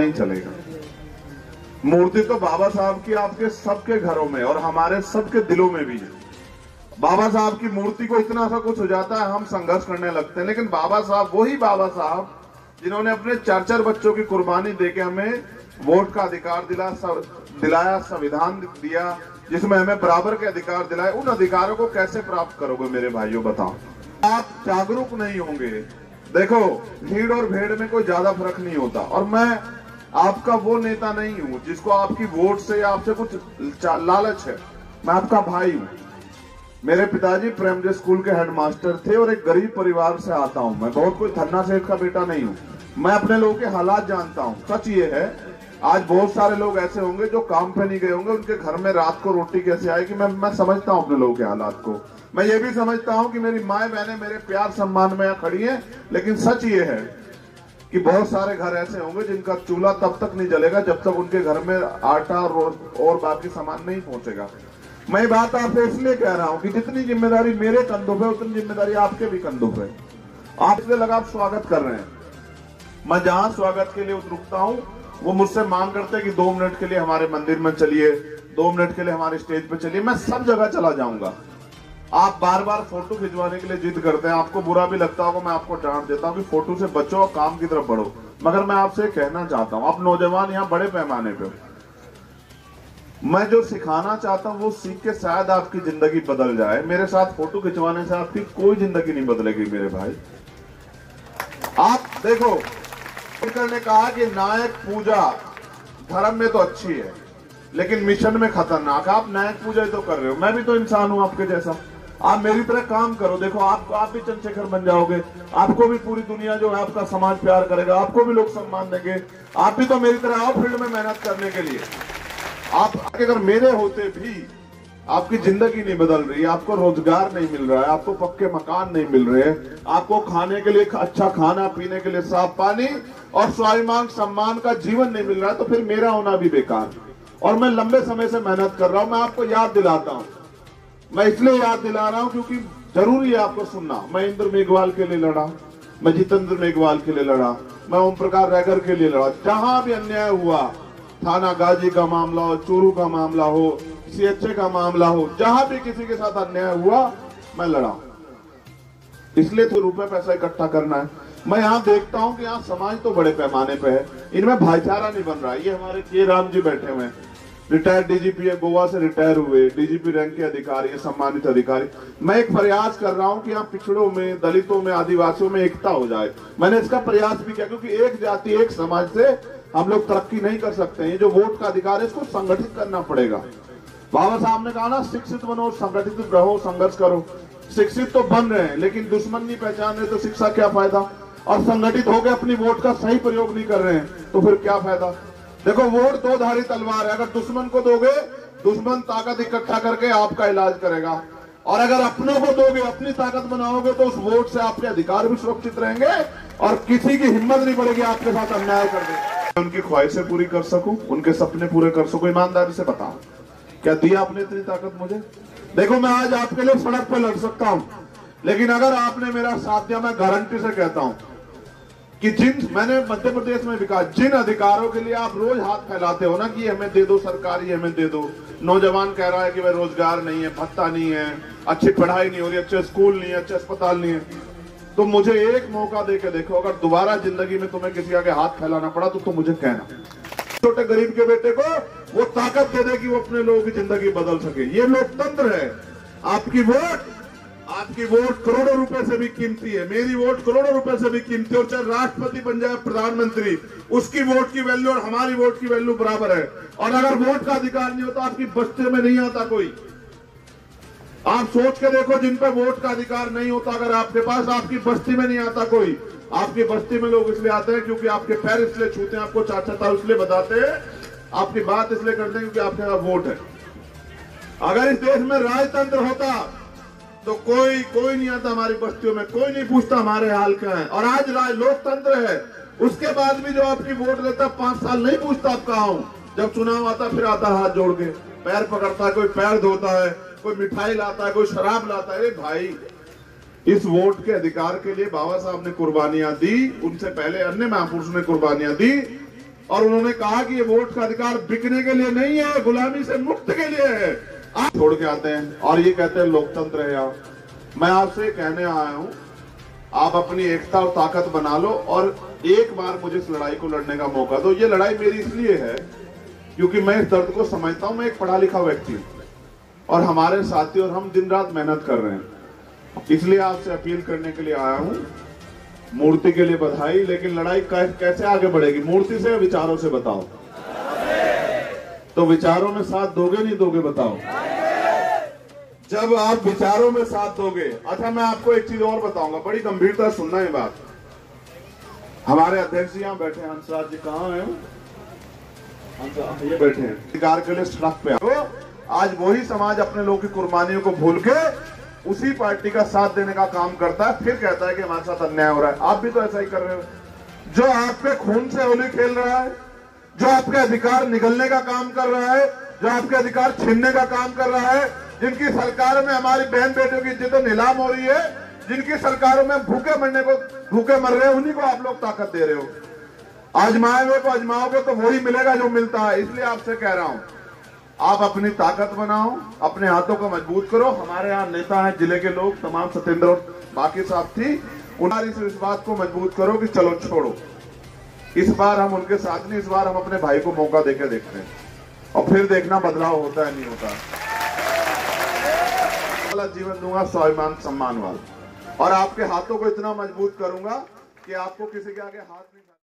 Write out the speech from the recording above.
नहीं चलेगा। मूर्ति तो बाबा साहब की आपके सबके घरों में और हमारे सबके दिलों में भी है। बाबा साहब की मूर्ति को इतना सा कुछ हो जाता है, हम संघर्ष करने लगते हैं, लेकिन बाबा साहब वही बाबा साहब जिन्होंने अपने 4-4 बच्चों की कुर्बानी देके हमें वोट का अधिकार दिलाया, संविधान दिया जिसमें हमें बराबर के अधिकार दिलाए, उन अधिकारों को कैसे प्राप्त करोगे मेरे भाइयों बताओ। आप जागरूक नहीं होंगे। देखो, भीड़ और भेड़ में कोई ज्यादा फर्क नहीं होता, और मैं आपका वो नेता नहीं हूं जिसको आपकी वोट से या आपसे कुछ लालच है। मैं आपका भाई हूं। मेरे पिताजी प्रेमजय स्कूल के हेडमास्टर थे और एक गरीब परिवार से आता हूं। मैं बहुत कोई धन्ना सेठ का बेटा नहीं हूं। मैं अपने लोगों के हालात जानता हूं। सच ये है, आज बहुत सारे लोग ऐसे होंगे जो काम पे नहीं गए होंगे, उनके घर में रात को रोटी कैसे आएगी। मैं समझता हूं अपने लोगों के हालात को। मैं ये भी समझता हूं कि मेरी माए बहनें मेरे प्यार सम्मान में यहाँ खड़ी हैं, लेकिन सच ये है कि बहुत सारे घर ऐसे होंगे जिनका चूल्हा तब तक नहीं जलेगा जब तक उनके घर में आटा और बाकी सामान नहीं पहुंचेगा। मैं बात आपसे इसलिए कह रहा हूं कि जितनी जिम्मेदारी मेरे कंधों पे उतनी जिम्मेदारी आपके भी कंधों पे। आप इसलिए लगा आप स्वागत कर रहे हैं। मैं जहां स्वागत के लिए रुकता हूं वो मुझसे मांग करते हैं कि 2 मिनट के लिए हमारे मंदिर में चलिए, 2 मिनट के लिए हमारे स्टेज पे चलिए। मैं सब जगह चला जाऊंगा। आप बार बार फोटो खिंचवाने के लिए जिद करते हैं, आपको बुरा भी लगता होगा, मैं आपको डांट देता हूं कि फोटो से बचो और काम की तरफ बढ़ो। मगर मैं आपसे कहना चाहता हूं, आप नौजवान यहाँ बड़े पैमाने पे, मैं जो सिखाना चाहता हूं वो सीख के शायद आपकी जिंदगी बदल जाए। मेरे साथ फोटो खिंचवाने से आपकी कोई जिंदगी नहीं बदलेगी मेरे भाई। आप देखो, ने कहा कि नायक पूजा धर्म में तो अच्छी है लेकिन मिशन में खतरनाक। आप नायक पूजा ही तो कर रहे हो, मैं भी तो इंसान हूं आपके जैसा। आप मेरी तरह काम करो। देखो, आप भी चंद्रशेखर बन जाओगे, आपको भी पूरी दुनिया जो है आपका समाज प्यार करेगा, आपको भी लोग सम्मान देंगे। आप भी तो मेरी तरह आओ फील्ड में मेहनत करने के लिए। आप अगर मेरे होते भी आपकी जिंदगी नहीं बदल रही, आपको रोजगार नहीं मिल रहा है, आपको पक्के मकान नहीं मिल रहे, आपको खाने के लिए अच्छा खाना, पीने के लिए साफ पानी और स्वाभिमान सम्मान का जीवन नहीं मिल रहा है, तो फिर मेरा होना भी बेकार। और मैं लंबे समय से मेहनत कर रहा हूं। मैं आपको याद दिलाता हूं, मैं इसलिए याद दिला रहा हूं क्योंकि जरूरी है आपको सुनना। मैं इंद्र मेघवाल के लिए लड़ा, मैं जितेंद्र मेघवाल के लिए लड़ा, मैं ओम प्रकाश रैगर के लिए लड़ा। जहां भी अन्याय हुआ, थाना गाजी का मामला हो, चूरू का मामला हो, सीएचए का मामला हो, जहां भी किसी के साथ अन्याय हुआ मैं लड़ा। इसलिए तो रुपए पैसा इकट्ठा करना है। मैं यहाँ देखता हूँ कि यहाँ समाज तो बड़े पैमाने पे है, इनमें भाईचारा नहीं बन रहा है। ये हमारे के राम जी बैठे हुए हैं, रिटायर्ड डीजीपी है, गोवा से रिटायर हुए, डीजीपी रैंक के अधिकारी है, सम्मानित अधिकारी। मैं एक प्रयास कर रहा हूँ कि यहाँ पिछड़ों में, दलितों में, आदिवासियों में एकता हो जाए। मैंने इसका प्रयास भी किया क्योंकि एक जाति एक समाज से हम लोग तरक्की नहीं कर सकते। ये जो वोट का अधिकार है इसको संगठित करना पड़ेगा। बाबा साहब ने कहा ना, शिक्षित बनो, संगठित रहो, संघर्ष करो। शिक्षित तो बन रहे हैं लेकिन दुश्मन नहीं पहचान रहे तो शिक्षा क्या फायदा। और संगठित हो गए, अपनी वोट का सही प्रयोग नहीं कर रहे हैं तो फिर क्या फायदा। देखो, वोट 2 धारी तलवार है। अगर दुश्मन को दोगे, दुश्मन ताकत इकट्ठा करके आपका इलाज करेगा, और अगर अपनों को दोगे, अपनी ताकत बनाओगे, तो उस वोट से आपके अधिकार भी सुरक्षित रहेंगे और किसी की हिम्मत नहीं पड़ेगी आपके साथ अन्याय करने। उनकी ख्वाहिशें पूरी कर सकूं, उनके सपने पूरे कर सकूं, ईमानदारी से बताओ क्या दिया आपने इतनी ताकत मुझे। देखो, मैं आज आपके लिए सड़क पर लड़ सकता हूं, लेकिन अगर आपने मेरा साथ दिया, मैं गारंटी से कहता हूं कि मैंने मध्य प्रदेश में विकास, जिन अधिकारों के लिए आप रोज हाथ फैलाते हो ना कि हमें दे दो सरकार, ये हमें दे दो। नौजवान कह रहा है कि भाई रोजगार नहीं है, भत्ता नहीं है, अच्छी पढ़ाई नहीं हो रही, अच्छे स्कूल नहीं है, अच्छे अस्पताल नहीं है, तो मुझे एक मौका दे के देखो। अगर दोबारा जिंदगी में तुम्हें किसी आगे हाथ फैलाना पड़ा तो तुम मुझे कहना। छोटे गरीब के बेटे को वो ताकत दे दे कि वो अपने लोगों की जिंदगी बदल सके। ये लोकतंत्र है। आपकी वोट करोड़ों रुपए से भी कीमती है, मेरी वोट करोड़ों रुपए से भी कीमती है। और चाहे राष्ट्रपति बन जाए, प्रधानमंत्री, उसकी वोट की वैल्यू और हमारी वोट की वैल्यू बराबर है। और अगर वोट का अधिकार नहीं होता, आपकी बस्ती में नहीं आता कोई। आप सोच के देखो, जिन पे वोट का अधिकार नहीं होता, अगर आपके पास, आपकी बस्ती में नहीं आता कोई। आपकी बस्ती में लोग इसलिए आते हैं क्योंकि आपके पैर इसलिए छूते हैं, आपको चाचा इसलिए बताते हैं, आपकी बात इसलिए करते हैं क्योंकि आपके पास वोट है। अगर इस देश में राजतंत्र होता तो कोई नहीं आता हमारी बस्तियों में, कोई नहीं पूछता हमारे हाल क्या है। और आज लोकतंत्र है, उसके बाद भी जो आपकी वोट देता 5 साल नहीं पूछता आप कहाँ हो। जब चुनाव आता फिर आता हाथ जोड़ के, पैर पकड़ता है, कोई पैर धोता है, कोई मिठाई लाता है, कोई शराब लाता है। अरे भाई, इस वोट के अधिकार के लिए बाबा साहब ने कुर्बानियां दी, उनसे पहले अन्य महापुरुषों ने कुर्बानियां दी, और उन्होंने कहा कि ये वोट का अधिकार बिकने के लिए नहीं है, गुलामी से मुक्त के लिए है। आप छोड़ के आते हैं और ये कहते हैं लोकतंत्र है। यहाँ मैं आपसे कहने आया हूं, आप अपनी एकता और ताकत बना लो और एक बार मुझे इस लड़ाई को लड़ने का मौका दो। ये लड़ाई मेरी इसलिए है क्योंकि मैं इस दर्द को समझता हूं। मैं एक पढ़ा लिखा व्यक्ति हूं और हमारे साथी और हम दिन रात मेहनत कर रहे हैं। इसलिए आपसे अपील करने के लिए आया हूं। मूर्ति के लिए बधाई, लेकिन लड़ाई कैसे आगे बढ़ेगी? मूर्ति से या विचारों से? बताओ। तो विचारों में साथ दोगे नहीं दोगे? बताओ। जब आप विचारों में साथ दोगे। अच्छा, मैं आपको एक चीज और बताऊंगा, बड़ी गंभीरता सुनना ये बात। हमारे अध्यक्ष जी यहाँ बैठे हैं, हंसराज जी कहाँ हैं? ये बैठे हैं। अधिकार के लिए सड़क पे तो आज वही समाज अपने लोगों की कुर्बानियों को भूल के उसी पार्टी का साथ देने का काम करता है, फिर कहता है कि हमारे साथ अन्याय हो रहा है। आप भी तो ऐसा ही कर रहे हो। जो आपके खून से होली खेल रहा है, जो आपके अधिकार निगलने का काम कर रहा है, जो आपके अधिकार छीनने का काम कर रहा है, जिनकी सरकार में हमारी बहन बेटियों की इज्जतें नीलाम हो रही है, जिनकी सरकारों में भूखे मर रहे हैं, उन्हीं को आप लोग ताकत दे रहे हो। आजमाए हुए को आजमाओगे तो वही मिलेगा जो मिलता है। इसलिए आपसे कह रहा हूं, आप अपनी ताकत बनाओ, अपने हाथों को मजबूत करो। हमारे यहाँ नेता हैं, जिले के लोग तमाम, सत्येंद्र और बाकी साथी, उन्हें इस बात को मजबूत करो कि चलो छोड़ो, इस बार हम उनके साथ नहीं, इस बार हम अपने भाई को मौका देके देखते हैं और फिर देखना बदलाव होता है नहीं होता। जीवन दूंगा स्वाभिमान सम्मान वाला, और आपके हाथों को इतना मजबूत करूंगा कि आपको किसी के आगे हाथ नहीं